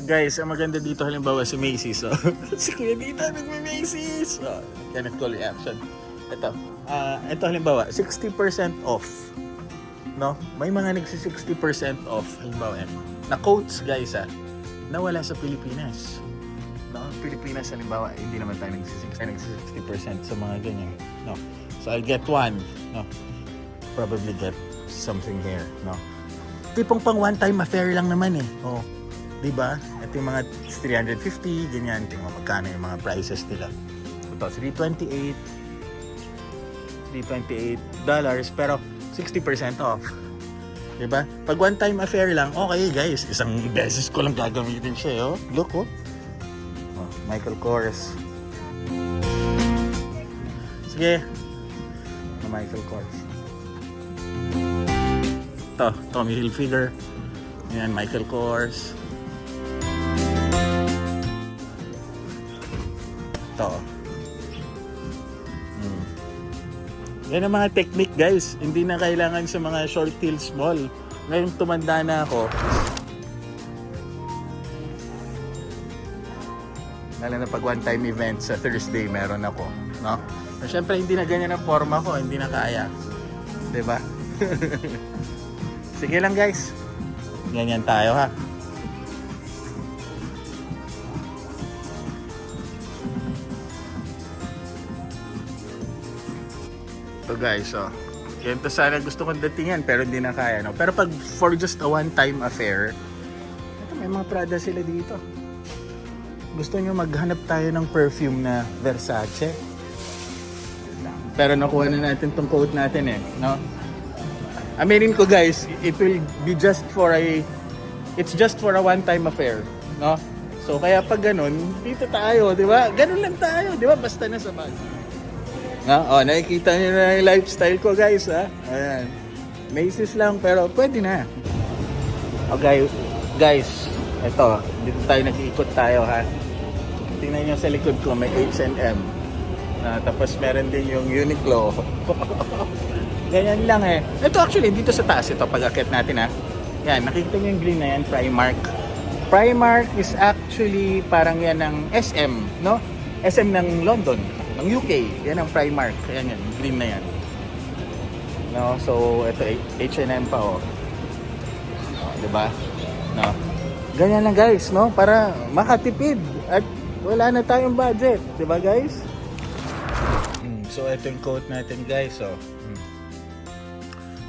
Guys, ang maganda dito halimbawa si Macy's. Oh. Si Kuya dito nagme-Macy's. Oh, Kenneth Cole reaction. Ito halimbawa, 60% off. No? May mga nagsi-60% off halimbawa yan. Na coats guys na wala sa Pilipinas. No? Pilipinas halimbawa, hindi naman tayo nagsi-60% sa mga ganyan. No? So I'll get one. No? Probably get something here. No? Tipong pang one-time affair lang naman eh. Oh. Diba? Ito yung mga 350, ganyan. Tingnan mo magkano yung mga prices nila. Ito, $328 pero 60% off. Diba? Pag one-time affair lang, okay guys, isang beses ko lang gagamitin siya. Oh. Look, oh. Michael Kors. Sige. Michael Kors. Ito, Tommy Hilfiger. Yan, Michael Kors. Ito. Yan ang mga technique guys. Hindi na kailangan sa mga short heels mall. Ngayon tumanda na ako. Lalo na pag one time event sa Thursday meron ako. No? Siyempre hindi na ganyan ang forma ko. Hindi na kaya. Diba? Sige lang guys. Ganyan tayo ha. So guys, ganito sana gusto kong datingan pero hindi na kaya, no? Pero pag for just a one-time affair, ito may mga Prada sila dito. Gusto nyo maghanap tayo ng perfume na Versace? Pero nakuha na natin tong coat natin eh, no? Aminin ko guys, it will be just for it's just for a one-time affair, no? So kaya pag ganun, dito tayo, di ba? Ganun lang tayo, di ba? Basta na sa bag. Nakikita niyo na yung lifestyle ko guys, ha? Ayan. Macy's lang pero pwede na. Guys, eto, dito tayo nag-iikot tayo, ha? Tingnan niyo sa likod ko, may H&M. Tapos meron din yung Uniqlo. Ganyan lang eh. Ito actually, dito sa taas, ito pag-akit natin, ha? Yan, nakikita niyo yung green na yan, Primark. Primark is actually parang yan ng SM, no? SM ng London. Ng UK, yan ang Primark. Ayan yan, green na yan. No, so ito H&M pa oh. Diba? No. Ganyan lang guys, no? Para makatipid at wala na tayong budget, diba guys? So ito yung coat natin guys, oh.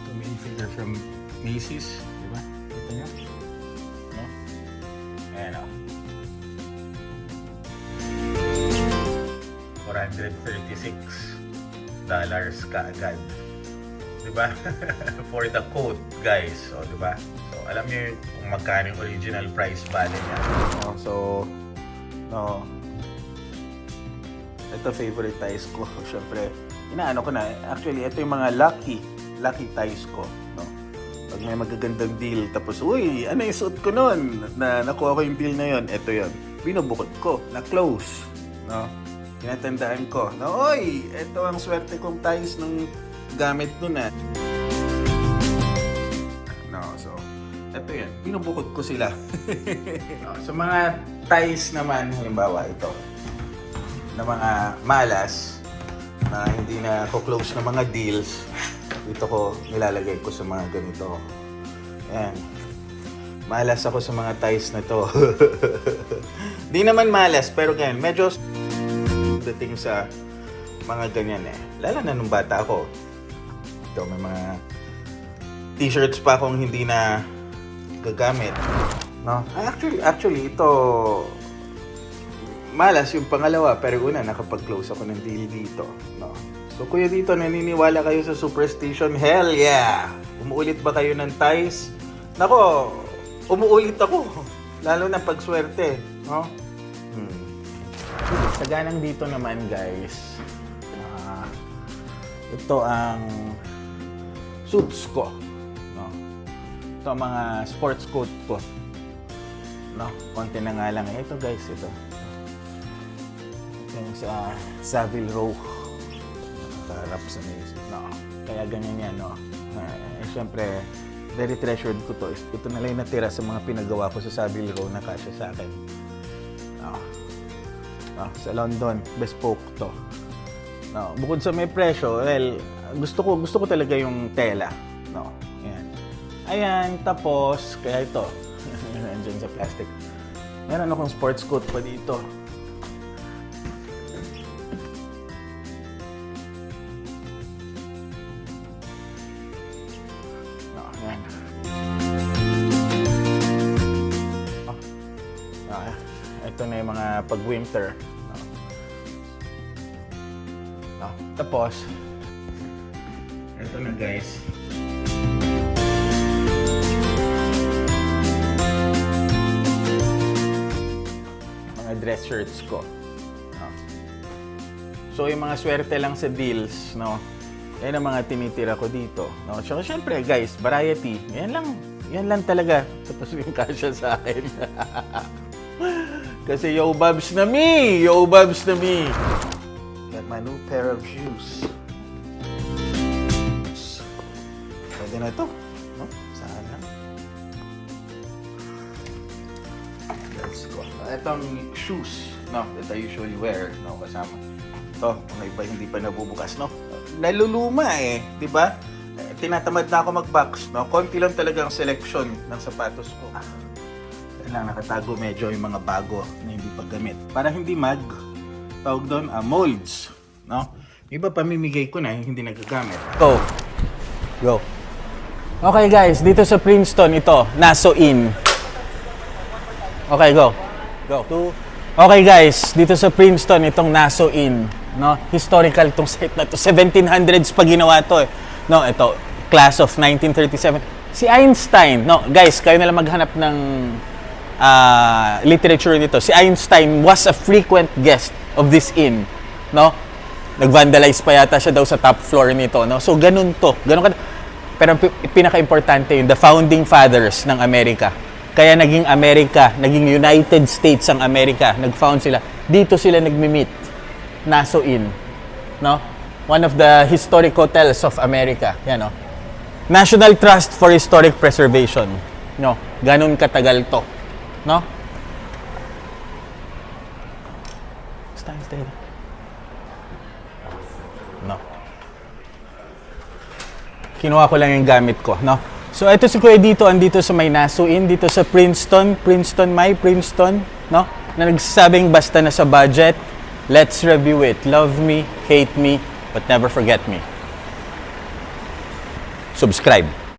Tommy Hilfiger from Macy's, diba? Ito nyo? No? Ayan oh. $436 kaagad. Diba? For the coat, guys. O, diba? So, alam niyo kung magkano yung original price value niya. Ito favorite ties ko. Siyempre, inaano ko na. Actually, ito yung mga lucky ties ko. No? Pag may magagandang deal, tapos, uy, ano yung suot ko nun? Na nakuha ko yung deal na yon, ito yon. Binubukod ko, na close. No? Tinatandaan ko na, oy, ito ang swerte kong ties nung gamit nun na. No, so, ito yan. Binubukod ko sila. No, so, mga ties naman, halimbawa ito, na mga malas, na hindi na ko-close na mga deals, dito ko nilalagay ko sa mga ganito. Ayan. Malas ako sa mga ties na to. Di naman malas, pero ganyan, medyo dating sa mga ganyan eh. Lalo na nung bata ako. Ito, may mga t-shirts pa akong hindi na gagamit. No? Actually, ito malas yung pangalawa, pero una, nakapag-close ako ng deal dito. No? So, kuya dito, naniniwala kayo sa superstition? Hell yeah! Umuulit ba kayo ng ties? Nako, umuulit ako. Lalo na pag swerte. No? Sa ganang dito naman guys, ito ang suits ko, no? Ito ang mga sports coat ko, no? Konti na nga lang ito guys, ito yung sa Savile Row, nakaharap sa Macy's, no? Kaya ganyan yan, no? Siyempre very treasured ko to. Ito na lang yung natira sa mga pinagawa ko sa Savile Row na kasya sa akin. Sa London, bespoke to. Bukod sa may presyo, well, gusto ko talaga yung tela. Ayan, tapos, kaya ito. Nandiyan sa plastic. Meron akong sports coat pa dito. Ayan. Ito na yung mga pag-winter. Tapos, ito na guys. Mga dress shirts ko. So, yung mga swerte lang sa deals, no? Yan ang mga tinitira ko dito. No? So, syempre guys, variety. Yan lang talaga. Tapos yung kasya sa akin. Kasi yo babs na me! Yo babs na me! Got my new pair of shoes. Pwede na ito. No? Sana. Let's go. Itong shoes, no, that I usually wear, no, kasama. Ito, mga iba hindi pa nabubukas, no? Naluluma eh, di ba? Tinatamad na ako mag-box, no? Konti lang talaga ang selection ng sapatos ko. Kailangan nakatago medyo yung mga bago na hindi pa gamit. Para hindi tawag doon, molds, no? Iba pamimigay ko na hindi nagagamit. Go. Okay guys, dito sa Princeton ito, Nassau Inn. Okay, go. Okay guys, dito sa Princeton itong Nassau Inn, no? Historical tong site na to. 1700s pa ginawa to eh. No, ito, class of 1937. Si Einstein, no, guys, kayo na lang maghanap ng literature nito. Si Einstein was a frequent guest of this inn, no? Nag-vandalize pa yata siya daw sa top floor nito, no? So ganun to. Pero pinaka-importante yung the founding fathers ng Amerika. Kaya naging Amerika, naging United States ang Amerika. Nag-found sila. Dito sila nagmi-meet. Nassau Inn, no? One of the historic hotels of America, yan, no? National Trust for Historic Preservation, no? Ganun katagal to. No? Stay. No. Kinuha ko lang yung gamit ko, no? So, ito si Kuya dito, andito sa may Nassau Inn, dito sa Princeton, no? Na nagsasabing basta na sa budget, let's review it. Love me, hate me, but never forget me. Subscribe.